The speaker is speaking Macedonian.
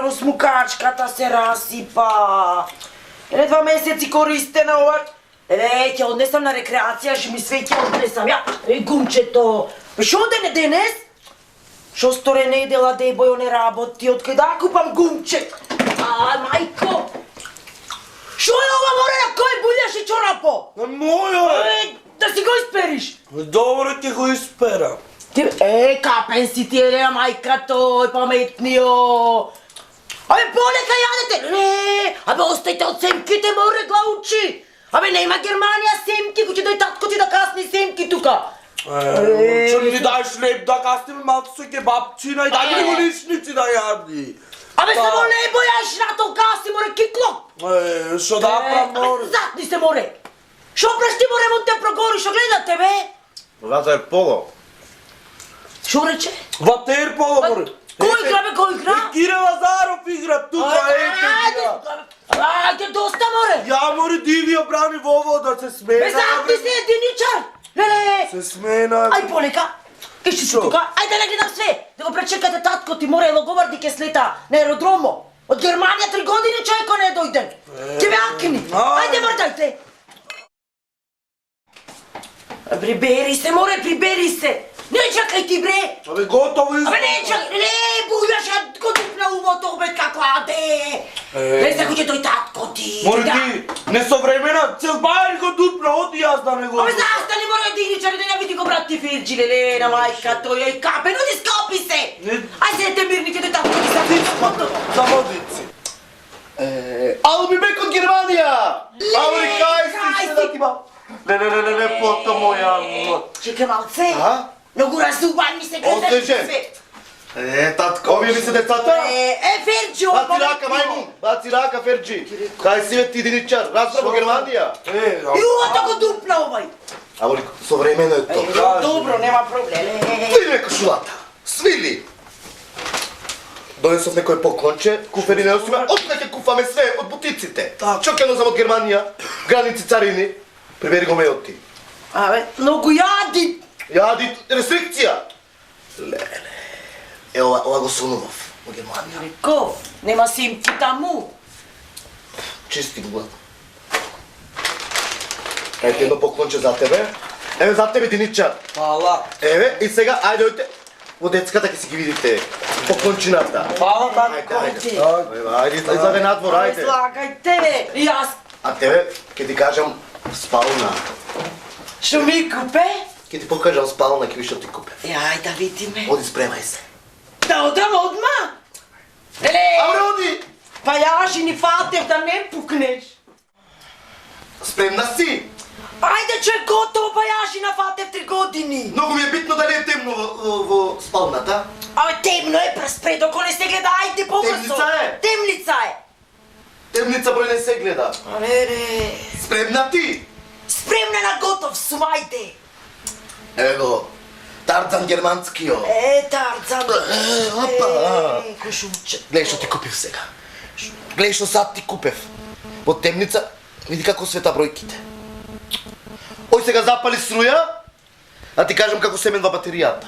Malo смукачката се расипа. 2 месеци користена ова. Ќе однесам на рекреација, ще ми све ќе однесам. Ја, гумчето. Шо дене денес? Шо сторе недела дебојо не работи, откај да купам гумче? Мајко! Шо е ова море на кој булјаш и чорапо? Мојо е! Да си го испериш? Добро ќе го исперам. Капен си ти е, мајка тој, паметнио. Абе, полека јадете! Не, абе, остајте од семките, море глаучи. Абе, нема Германија семки, кој ќе дој татко ти да касни семки тука. Че ми дајш леп да кастиме малку со кебапчина и дај ми го личници да јади. Абе, само не бојаш на то каси, море, кикло. Шо да прав, море? Затни се, море. Шо прашти, море, му те прогори, шо гледате, бе? Ватер поло. Шо рече? Ватер поло, море. Кој игра, бе, кој игра? Кире Лазаров игра тука, Ајде, доста, море. Ја, море, Дивија брани Вово да се смена. Бе, затни се, единичар. Леле. Се смена. Ај, полека. Ишти си тука, ајде да гледам све. Да го пречекате татко ти, море, логоварди ке слета на аеродромо. Од Германија 3 години човеко не е дојден. Ќе бе акни. Ајде, вртајте. Прибери се, море, прибери се. Не чакај ти, бре! Абе, готово изгледа. Абе, не чакај, не, бујаш, ја го дупна увото, бе, како аде! Не се кој ќе дој татко ти! Море ти, несовремена, цел бајер го дупна, оди јас да не го... Абе, застани, море, дигничари, да ја види го брат ти Фирджи, леле, на мајка тој, ај капен, оди скопи се! Ај седете мирни, ќе дој татко ти са фото! Заводици. Ало ми бек од Германија! Ало кај си се да ти ба... Не, пото моја... Чекай малце! Многу разубан ми се гледа све! Татко, овие ми се децата? Ферджо! Баци рака, мајмун! Баци рака, Ферджи! Кај си бе ти единичар? Разбра во Германија? И увото го дупна овај! Ало ли, современо е тоа. Добро, нема проблем. Свили кошулата! Свили! Донесов некој поклонче, куфери не носиме, откај ќе куфаме све од бутиците. Што ќе носам од Германија? Граници, царини. Прибери го мејот ти. Абе, многу јади! Јади, рестрикција! Леле, ова го сонував во Германија. Реко, нема семки таму. Чисти го гледам. Ето едно поклонче за тебе. Еве за тебе, Диничар. Фала. Еве, и сега, ајде, ојте. Во детската ќе си ги видите поклончината. Фала, татко. Ајде, изладе надвор, ајде. Излагајте, јас. А тебе, ќе ти кажам, спална. Шо ми купе? Ќе ти покажам спална, ќе виш што ти купе. Ајде да видиме. Оди, спремај се. Да одам одма? Леле! Абре, оди! Па јаш и ни фатев да не пукнеш. Спремна си? Ајде, че е готово, па јаш и на фатев 3 години. Многу ми е битно дали е темно во спалната. Абе, темно е, преспред, ако не се гледа, ајде побрзо. Темница е. Темница е. Темница број не се гледа. Леле! Спремна ти? Спремна на готов сум, ајде. Еве го, Тарзан германскио. Тарзан. Опа. Кошулче. Гледај што ти купив сега. Гледај што сад ти купев. Во темница, види како света бројките. Ој сега запали струја, а ти кажам како се менува батеријата.